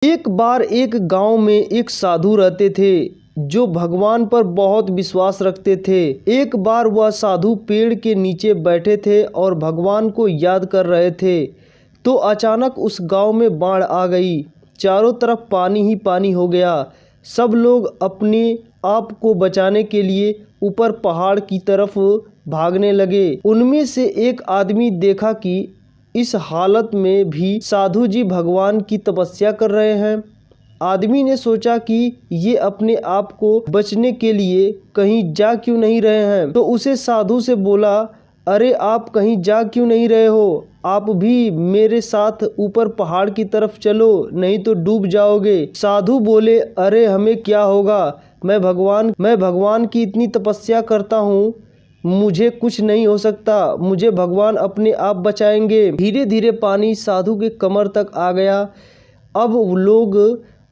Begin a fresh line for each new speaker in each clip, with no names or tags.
एक बार एक गांव में एक साधु रहते थे जो भगवान पर बहुत विश्वास रखते थे। एक बार वह साधु पेड़ के नीचे बैठे थे और भगवान को याद कर रहे थे तो अचानक उस गांव में बाढ़ आ गई। चारों तरफ पानी ही पानी हो गया। सब लोग अपने आप को बचाने के लिए ऊपर पहाड़ की तरफ भागने लगे। उनमें से एक आदमी देखा कि इस हालत में भी साधु जी भगवान की तपस्या कर रहे हैं। आदमी ने सोचा कि ये अपने आप को बचने के लिए कहीं जा क्यों नहीं रहे हैं, तो उसे साधु से बोला, अरे आप कहीं जा क्यों नहीं रहे हो, आप भी मेरे साथ ऊपर पहाड़ की तरफ चलो, नहीं तो डूब जाओगे। साधु बोले, अरे हमें क्या होगा, मैं भगवान की इतनी तपस्या करता हूँ, मुझे कुछ नहीं हो सकता, मुझे भगवान अपने आप बचाएंगे। धीरे धीरे पानी साधु के कमर तक आ गया। अब लोग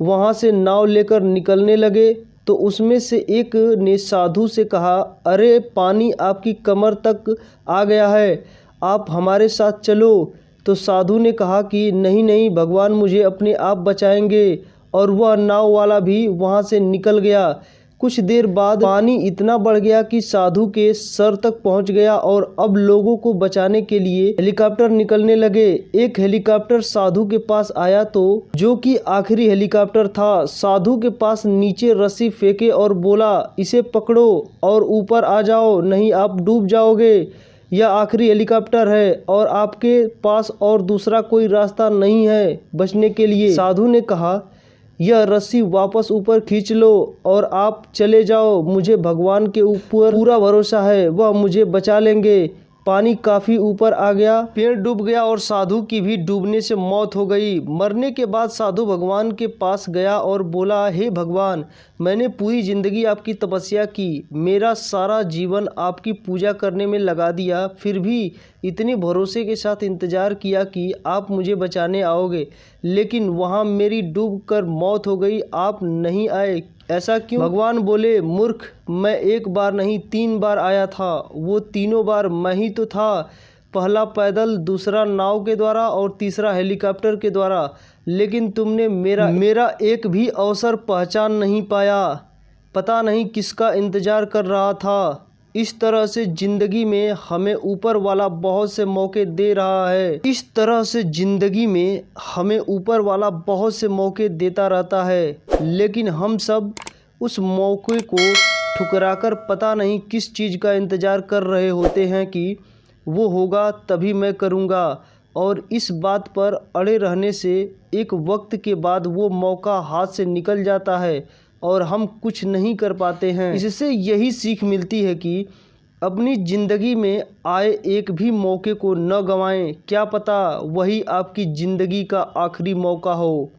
वहाँ से नाव लेकर निकलने लगे तो उसमें से एक ने साधु से कहा, अरे पानी आपकी कमर तक आ गया है, आप हमारे साथ चलो। तो साधु ने कहा कि नहीं नहीं, भगवान मुझे अपने आप बचाएंगे, और वह नाव वाला भी वहाँ से निकल गया। कुछ देर बाद पानी इतना बढ़ गया कि साधु के सर तक पहुंच गया और अब लोगों को बचाने के लिए हेलीकॉप्टर निकलने लगे। एक हेलीकॉप्टर साधु के पास आया तो जो कि आखिरी हेलीकॉप्टर था। साधु के पास नीचे रस्सी फेंके और बोला, इसे पकड़ो और ऊपर आ जाओ, नहीं आप डूब जाओगे। यह आखिरी हेलीकॉप्टर है और आपके पास और दूसरा कोई रास्ता नहीं है बचने के लिए। साधु ने कहा, यह रस्सी वापस ऊपर खींच लो और आप चले जाओ, मुझे भगवान के ऊपर पूरा भरोसा है, वह मुझे बचा लेंगे। पानी काफ़ी ऊपर आ गया, पेड़ डूब गया और साधु की भी डूबने से मौत हो गई। मरने के बाद साधु भगवान के पास गया और बोला, हे भगवान, मैंने पूरी ज़िंदगी आपकी तपस्या की, मेरा सारा जीवन आपकी पूजा करने में लगा दिया, फिर भी इतने भरोसे के साथ इंतज़ार किया कि आप मुझे बचाने आओगे, लेकिन वहाँ मेरी डूब कर मौत हो गई, आप नहीं आए, ऐसा क्यों? भगवान बोले, मूर्ख, मैं एक बार नहीं 3 बार आया था, वो तीनों बार मैं ही तो था, पहला पैदल, दूसरा नाव के द्वारा और तीसरा हेलीकॉप्टर के द्वारा, लेकिन तुमने मेरा एक भी अवसर पहचान नहीं पाया, पता नहीं किसका इंतज़ार कर रहा था। इस तरह से ज़िंदगी में हमें ऊपर वाला बहुत से मौके दे रहा है, इस तरह से ज़िंदगी में हमें ऊपर वाला बहुत से मौके देता रहता है, लेकिन हम सब उस मौके को ठुकराकर पता नहीं किस चीज़ का इंतज़ार कर रहे होते हैं कि वो होगा तभी मैं करूँगा, और इस बात पर अड़े रहने से एक वक्त के बाद वो मौका हाथ से निकल जाता है और हम कुछ नहीं कर पाते हैं। इससे यही सीख मिलती है कि अपनी ज़िंदगी में आए एक भी मौके को न गंवाएं, क्या पता वही आपकी ज़िंदगी का आखिरी मौका हो।